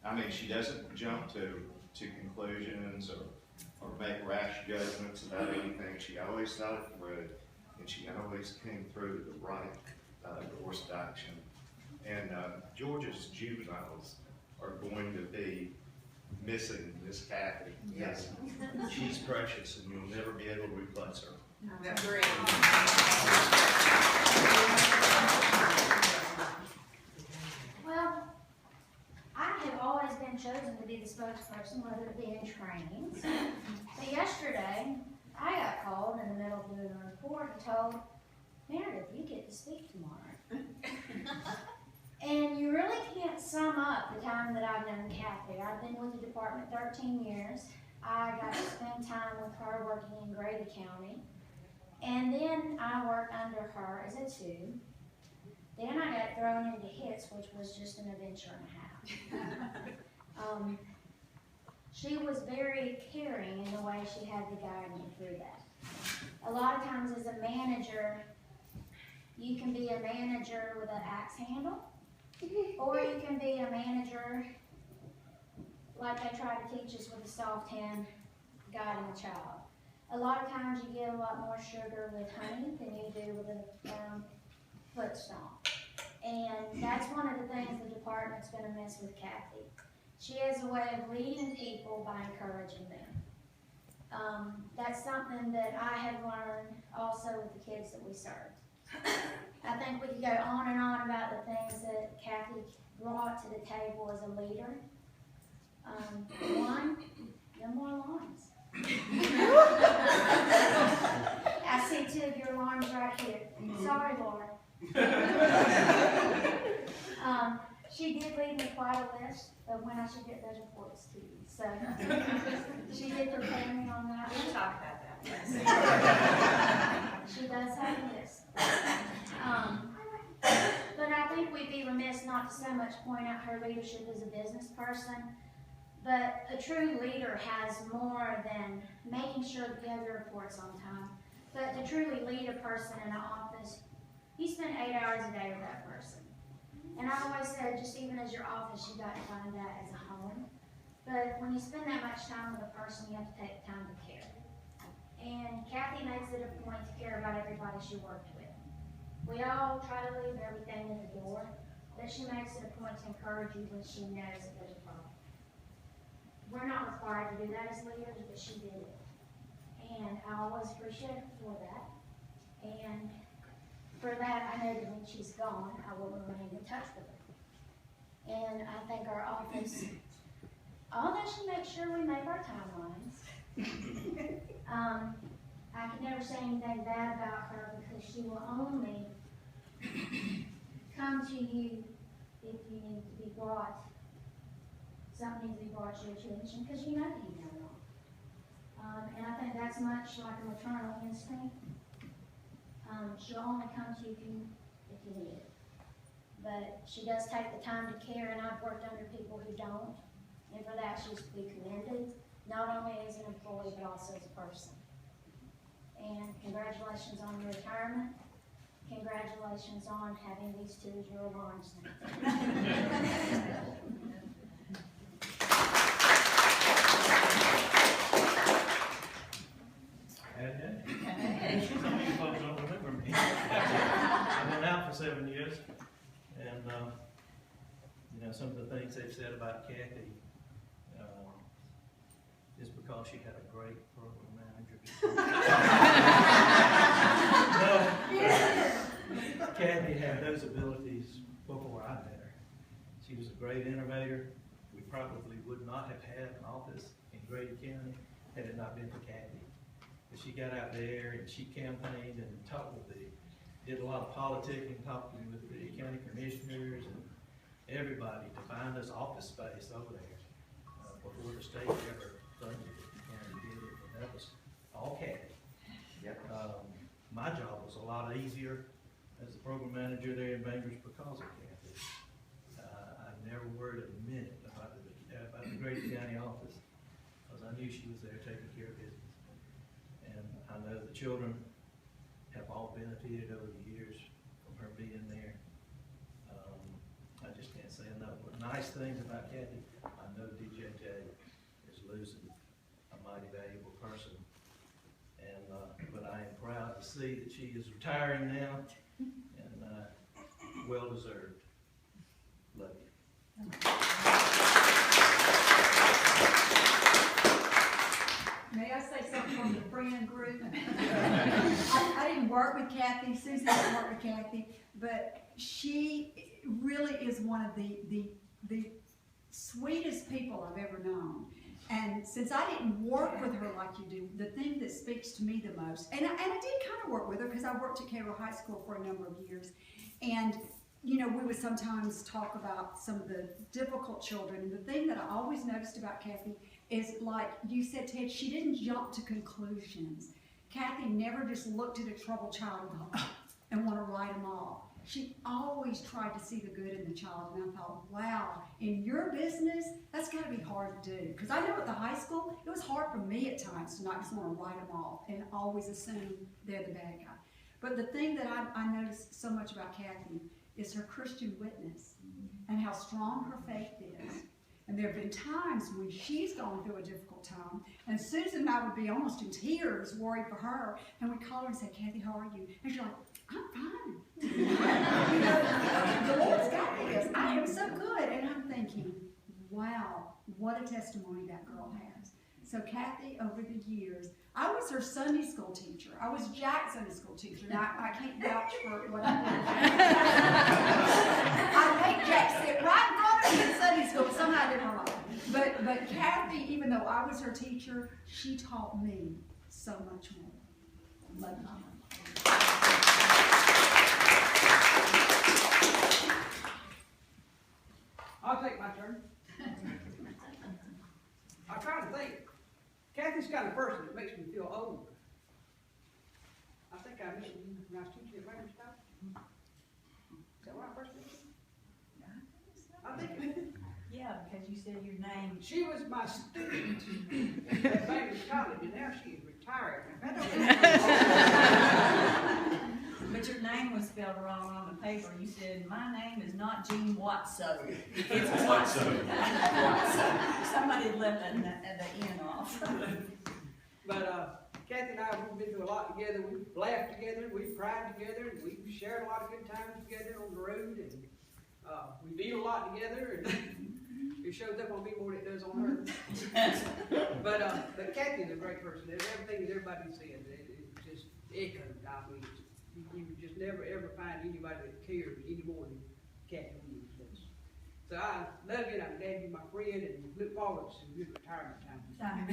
I mean, she doesn't jump to conclusions or make rash judgments about anything. She always thought it through, and she always came through the right course of action. And Georgia's juveniles are going to be missing Miss Kathy. Yes. She's precious, and you'll never be able to replace her. Agreed. Well, I have always been chosen to be the spokesperson, whether it be in trainings. But yesterday, I got called in the middle of doing a report and told, Meredith, you get to speak tomorrow. And you really can't sum up the time that I've known Kathy. I've been with the department 13 years. I got to spend time with her working in Grady County. And then I worked under her as a 2. Then I got thrown into HITS, which was just an adventure and a half. She was very caring in the way she had to guide me through that. A lot of times as a manager, you can be a manager with an axe handle, or you can be a manager like they try to teach us with a soft hand guiding a child. A lot of times you get a lot more sugar with honey than you do with a foot stomp. And that's one of the things the department's going to miss with Kathy. She has a way of leading people by encouraging them. That's something that I have learned also with the kids that we serve. I think we could go on and on about the things that Kathy brought to the table as a leader. One, no more alarms. I see 2 of your alarms right here. Sorry, Laura. She did leave me quite a list of when I should get those reports to you. So she did prepare me on that. We'll talk about that. Yes. She does have a list. But I think we'd be remiss not to so much point out her leadership as a business person. But a true leader has more than making sure that you have your reports on time. But to truly lead a person in an office, you spend 8 hours a day with that person. And I've always said, just even as your office, you got to find that as a home. But when you spend that much time with a person, you have to take the time to care. And Kathy makes it a point to care about everybody she worked with. We all try to leave everything at the door, but she makes it a point to encourage you when she knows that there's a problem. We're not required to do that as leaders, but she did it. And I always appreciate her for that. And for that, I know that when she's gone, I will remain in touch with her. And I think our office, although she makes sure we make our timelines, I can never say anything bad about her because she will only come to you if you need to be brought, something needs to be brought to your attention because you know that you know wrong. And I think that's much like a maternal instinct. She'll only come to you if you need it. But she does take the time to care, and I've worked under people who don't. And for that, she's to be commended, not only as an employee, but also as a person. And congratulations on your retirement. Congratulations on having these 2 as your alarms now. Some of you folks don't remember me. I've been out for 7 years, and some of the things they've said about Kathy is because she had a great program manager. No, Kathy had those abilities before I met her. She was a great innovator. We probably would not have had an office in Grady County had it not been for Kathy. She got out there and she campaigned and talked with did a lot of politicking, talking with the county commissioners and everybody to find us office space over there before the state ever funded it. The county did it, and that was all Kathy. Yep. My job was a lot easier as the program manager there in Bainbridge because of Kathy. I never worried a minute about the Grady County office because I knew she was there taking care of business. And I know the children have all benefited over the years from her being there. I just can't say enough. What nice things about Kathy. I know DJJ is losing a mighty valuable person. And, but I am proud to see that she is retiring now, and, well deserved. Love you. May I say something from the friend group? I didn't work with Kathy, Susan didn't work with Kathy, but she really is one of the sweetest people I've ever known. And since I didn't work with her like you do, the thing that speaks to me the most, and I did kind of work with her because I worked at Cairo High School for a number of years, and you know, we would sometimes talk about some of the difficult children, and the thing that I always noticed about Kathy is, like you said, Ted, she didn't jump to conclusions. Kathy never just looked at a troubled child and go, oh, and want to write them off. She always tried to see the good in the child, and I thought, wow, in your business, that's got to be hard to do. Because I know at the high school, it was hard for me at times to not just want to write them off and always assume they're the bad guy. But the thing that I noticed so much about Kathy is her Christian witness and how strong her faith is. And there have been times when she's gone through a difficult time, and Susan and I would be almost in tears, worried for her, and we'd call her and say, Kathy, how are you? And she's like, I'm fine. You know, the Lord's got this. I am so good. And I'm thinking, wow, what a testimony that girl has. So Kathy, over the years, I was her Sunday school teacher. I was Jack's Sunday school teacher. Now, I can't vouch for what I did. I made Jack sit right in front of me in Sunday school. Somehow I did my life. But Kathy, even though I was her teacher, she taught me so much more. Love you. I'll take my turn. I'm trying to think. Kathy's the kind of person that makes me feel old. I think I met you when I was teaching at Raymond Scott. Is that when I first met you? I think Yeah, because you said your name. she was my student at Raymond College, and now she is retired. But your name was spelled wrong on the paper. You said, my name is not Jean Watso. It's Watson. Somebody left the N off. But Kathy and I, we've been through a lot together. We've laughed together, we've cried together, and we've shared a lot of good times together on the road, and we've eaten a lot together, and it shows up on me more than it does on her. But Kathy's a great person. Everything that everybody said, it just echoed. I mean, you just never ever find anybody that cares any more than Kathy Williams does. So I love you, and I'm glad you're my friend, and look forward to your retirement time.